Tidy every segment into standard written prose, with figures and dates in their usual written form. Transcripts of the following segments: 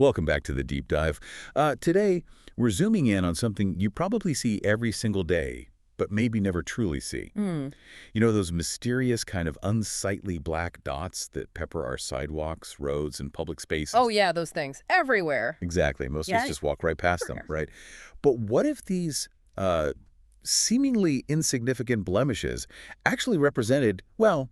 Welcome back to the deep dive. Today, we're zooming in on something you probably see every single day, but maybe never truly see. Mm. You know those mysterious kind of unsightly black dots that pepper our sidewalks, roads, and public Oh, spaces? yeah, those things. Everywhere. Exactly. Most of us Yeah. just walk right past them, Everywhere. right? But what if these seemingly insignificant blemishes actually represented, well,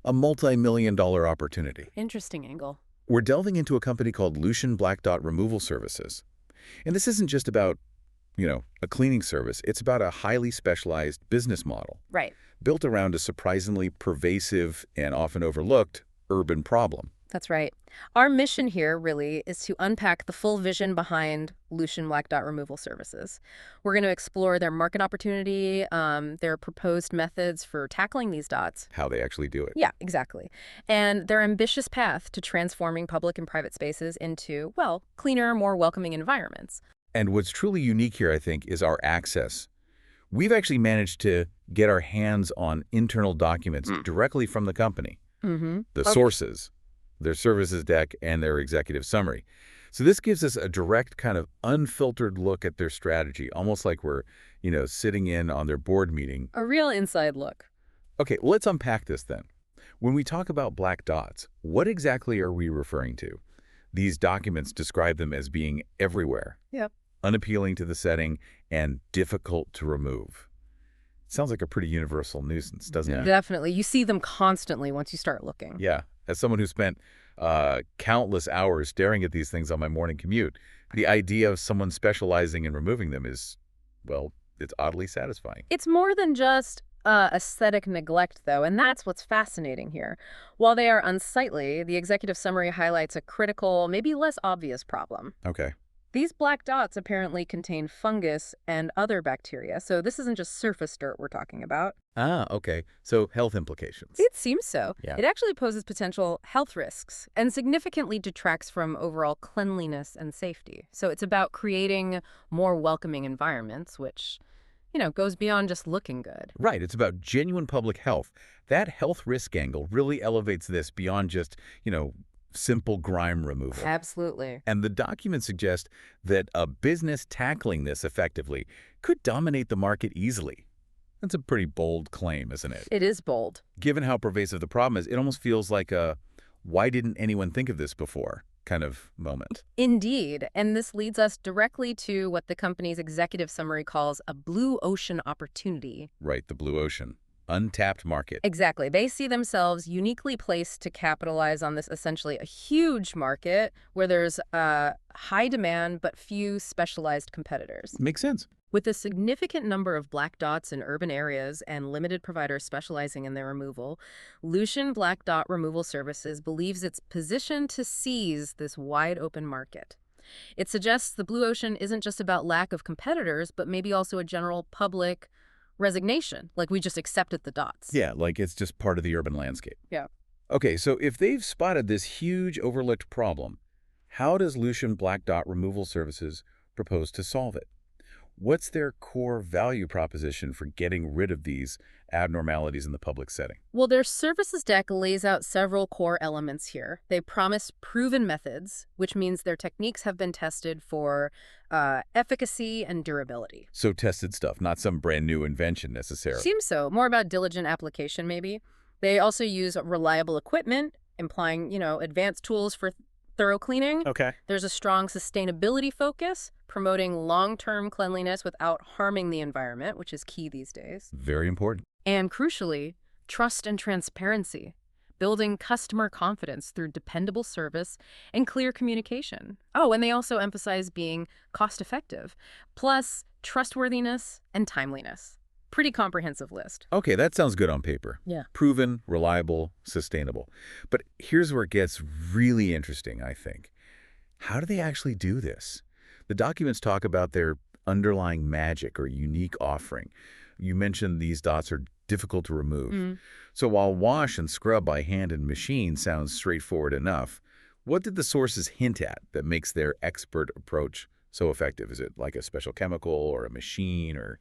a multi-million-dollar opportunity? Interesting angle. We're delving into a company called Lucian Black Dot Removal Services. And this isn't just about, a cleaning service. It's about a highly specialized business model Right. built around a surprisingly pervasive and often overlooked urban problem. That's right. Our mission here really is to unpack the full vision behind Lucian Black Dot Removal Services. We're going to explore their market opportunity, their proposed methods for tackling these dots. How they actually do it. Yeah, exactly. And their ambitious path to transforming public and private spaces into, well, cleaner, more welcoming environments. And what's truly unique here, I think, is our access. We've actually managed to get our hands on internal documents directly from the company. Mm-hmm. The sources, their services deck, and their executive summary. So this gives us a direct kind of unfiltered look at their strategy, almost like we're, sitting in on their board meeting. A real inside look. Okay, let's unpack this then. When we talk about black dots, what exactly are we referring to? These documents describe them as being everywhere, Yep. unappealing to the setting, and difficult to remove. Sounds like a pretty universal nuisance, doesn't it? Definitely. You see them constantly once you start looking. Yeah. As someone who spent countless hours staring at these things on my morning commute, the idea of someone specializing in removing them is, well, it's oddly satisfying. It's more than just aesthetic neglect, though, and that's what's fascinating here. While they are unsightly, the executive summary highlights a critical, maybe less obvious problem. Okay. These black dots apparently contain fungus and other bacteria, so this isn't just surface dirt we're talking about. Ah, okay. So health implications. It seems so. Yeah. It actually poses potential health risks and significantly detracts from overall cleanliness and safety. So it's about creating more welcoming environments, which goes beyond just looking good. Right. It's about genuine public health. That health risk angle really elevates this beyond just, simple grime removal. Absolutely. And the documents suggest that a business tackling this effectively could dominate the market easily. That's a pretty bold claim, isn't it? It is bold. Given how pervasive the problem is, it almost feels like a why didn't anyone think of this before kind of moment. Indeed. And this leads us directly to what the company's executive summary calls a blue ocean opportunity. Right, the blue ocean. Untapped market. Exactly. They see themselves uniquely placed to capitalize on this essentially a huge market where there's high demand but few specialized competitors. Makes sense. With a significant number of black dots in urban areas and limited providers specializing in their removal, Lucian Black Dot Removal Services believes it's positioned to seize this wide-open market. It suggests the blue ocean isn't just about lack of competitors, but maybe also a general public resignation, like we just accepted the dots. Yeah, like it's just part of the urban landscape. Yeah. Okay, so if they've spotted this huge overlooked problem, how does Lucian Black Dot Removal Services propose to solve it? What's their core value proposition for getting rid of these abnormalities in the public setting? Well, their services deck lays out several core elements here. They promise proven methods, which means their techniques have been tested for efficacy and durability. So tested stuff, not some brand new invention necessarily. Seems so. More about diligent application, maybe. They also use reliable equipment, implying, advanced tools for thorough cleaning. Okay. There's a strong sustainability focus, promoting long-term cleanliness without harming the environment, which is key these days. Very important. And crucially, trust and transparency, building customer confidence through dependable service and clear communication. Oh, and they also emphasize being cost-effective, plus trustworthiness and timeliness. Pretty comprehensive list. Okay, that sounds good on paper. Yeah. Proven, reliable, sustainable. But here's where it gets really interesting, I think. How do they actually do this? The documents talk about their underlying magic or unique offering. You mentioned these dots are difficult to remove. So while wash and scrub by hand and machine sounds straightforward enough, what did the sources hint at that makes their expert approach so effective? Is it like a special chemical or a machine or...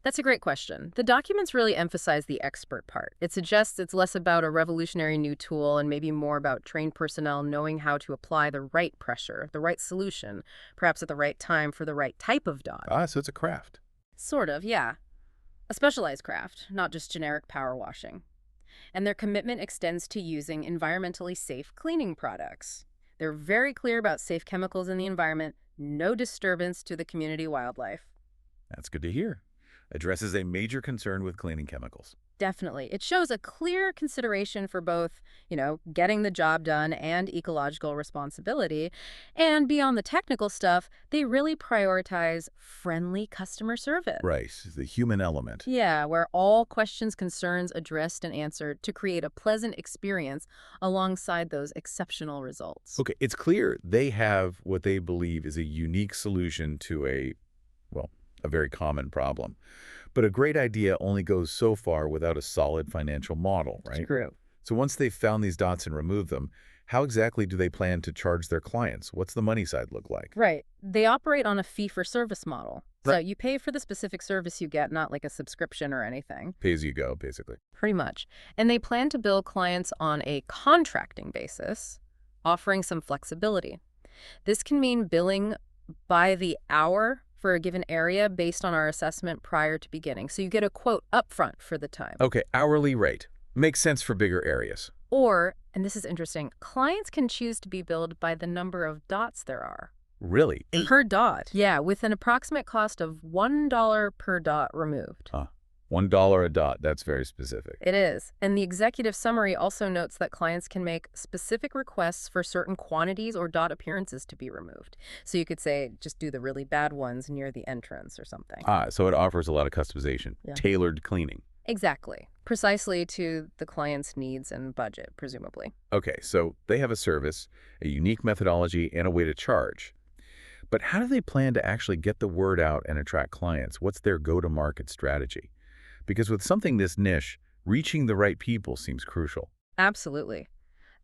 That's a great question. The documents really emphasize the expert part. It suggests it's less about a revolutionary new tool and maybe more about trained personnel knowing how to apply the right pressure, the right solution, perhaps at the right time for the right type of dot. Ah, so it's a craft. Sort of, yeah. A specialized craft, not just generic power washing. And their commitment extends to using environmentally safe cleaning products. They're very clear about safe chemicals in the environment, no disturbance to the community wildlife. That's good to hear. Addresses a major concern with cleaning chemicals. Definitely. It shows a clear consideration for both, getting the job done and ecological responsibility. And beyond the technical stuff, they really prioritize friendly customer service. Right, the human element. Yeah, where all questions, concerns addressed and answered to create a pleasant experience alongside those exceptional results. Okay, it's clear they have what they believe is a unique solution to a very common problem. But a great idea only goes so far without a solid financial model, right? True. So once they've found these dots and removed them, how exactly do they plan to charge their clients? What's the money side look like? Right. They operate on a fee-for-service model. So Right. you pay for the specific service you get, not like a subscription or anything. Pay as you go, basically. Pretty much. And they plan to bill clients on a contracting basis, offering some flexibility. This can mean billing by the hour for a given area based on our assessment prior to beginning. So you get a quote upfront for the time. Okay, hourly rate. Makes sense for bigger areas. Or, and this is interesting, clients can choose to be billed by the number of dots there are. Really? Per dot. Yeah, with an approximate cost of $1 per dot removed. $1 a dot. That's very specific. It is. And the executive summary also notes that clients can make specific requests for certain quantities or dot appearances to be removed. So you could say, just do the really bad ones near the entrance or something. So it offers a lot of customization. Yeah. Tailored cleaning. Exactly. Precisely to the client's needs and budget, presumably. Okay, so they have a service, a unique methodology, and a way to charge. But how do they plan to actually get the word out and attract clients? What's their go-to-market strategy? Because with something this niche, reaching the right people seems crucial. Absolutely.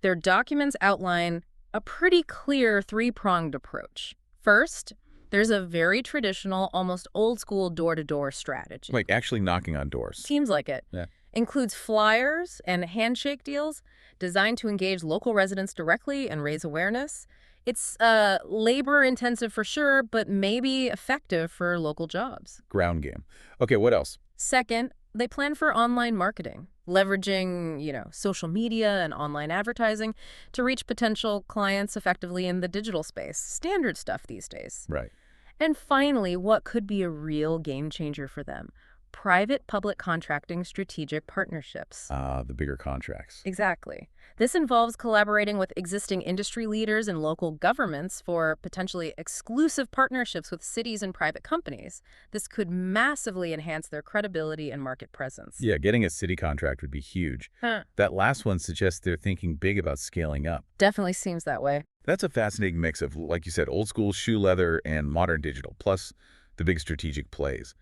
Their documents outline a pretty clear three-pronged approach. First, there's a very traditional, almost old-school door-to-door strategy. Like actually knocking on doors. Seems like it. Yeah. Includes flyers and handshake deals designed to engage local residents directly and raise awareness. It's labor-intensive for sure, but maybe effective for local jobs. Ground game. Okay, what else? Second, they plan for online marketing, leveraging, social media and online advertising to reach potential clients effectively in the digital space. Standard stuff these days. Right. And finally, what could be a real game changer for them? Private-public contracting strategic partnerships. The bigger contracts. Exactly. This involves collaborating with existing industry leaders and local governments for potentially exclusive partnerships with cities and private companies. This could massively enhance their credibility and market presence. Yeah, getting a city contract would be huge. That last one suggests they're thinking big about scaling up. Definitely seems that way. That's a fascinating mix of, like you said, old school shoe leather and modern digital, plus the big strategic plays.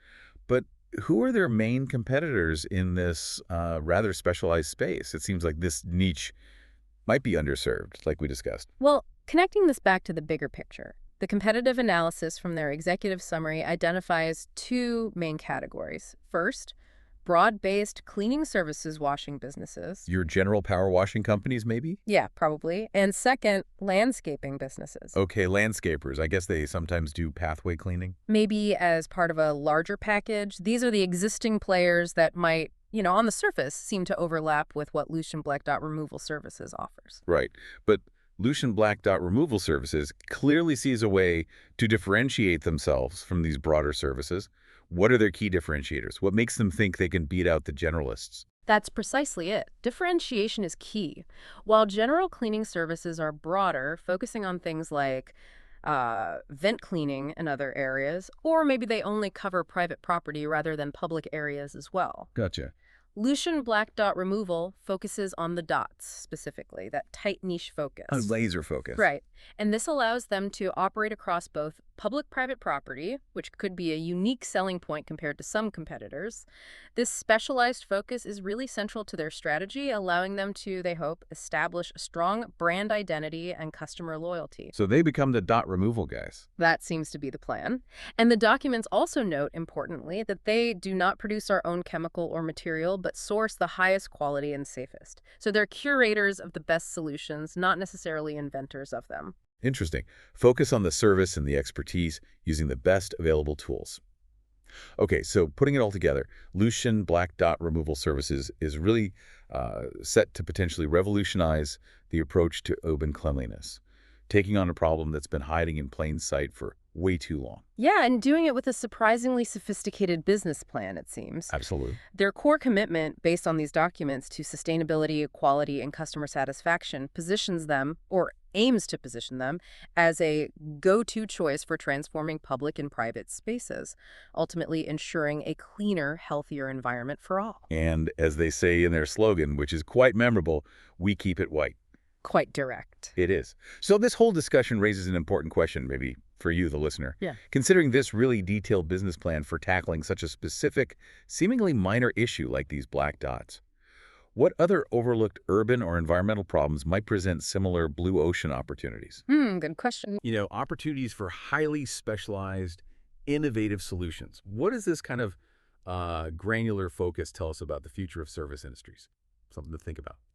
But who are their main competitors in this rather specialized space? It seems like this niche might be underserved, like we discussed. Well, connecting this back to the bigger picture, the competitive analysis from their executive summary identifies two main categories. First, broad-based cleaning services washing businesses. Your general power washing companies, maybe? Yeah, probably. And second, landscaping businesses. Okay, landscapers. I guess they sometimes do pathway cleaning. Maybe as part of a larger package. These are the existing players that might, on the surface, seem to overlap with what Lucian Black Dot Removal Services offers. Right. But Lucian Black Dot Removal Services clearly sees a way to differentiate themselves from these broader services. What are their key differentiators? What makes them think they can beat out the generalists? That's precisely it. Differentiation is key. While general cleaning services are broader, focusing on things like vent cleaning in other areas, or maybe they only cover private property rather than public areas as well. Gotcha. Lucian Black Dot Removal focuses on the dots specifically, that tight niche focus. A laser focus. Right. And this allows them to operate across both public-private property, which could be a unique selling point compared to some competitors. This specialized focus is really central to their strategy, allowing them to, they hope, establish a strong brand identity and customer loyalty. So they become the dot removal guys. That seems to be the plan. And the documents also note, importantly, that they do not produce our own chemical or material, but source the highest quality and safest. So they're curators of the best solutions, not necessarily inventors of them. Interesting. Focus on the service and the expertise using the best available tools. Okay, so putting it all together, Lucian Black Dot Removal Services is really set to potentially revolutionize the approach to urban cleanliness, taking on a problem that's been hiding in plain sight for way too long. Yeah, and doing it with a surprisingly sophisticated business plan, it seems. Absolutely. Their core commitment, based on these documents, to sustainability, quality, and customer satisfaction positions them, or aims to position them, as a go-to choice for transforming public and private spaces, ultimately ensuring a cleaner, healthier environment for all. And as they say in their slogan, which is quite memorable, we keep it white. Quite direct. It is. So this whole discussion raises an important question, maybe for you, the listener. Yeah. Considering this really detailed business plan for tackling such a specific, seemingly minor issue like these black dots, what other overlooked urban or environmental problems might present similar blue ocean opportunities? Good question. Opportunities for highly specialized, innovative solutions. What does this kind of granular focus tell us about the future of service industries? Something to think about.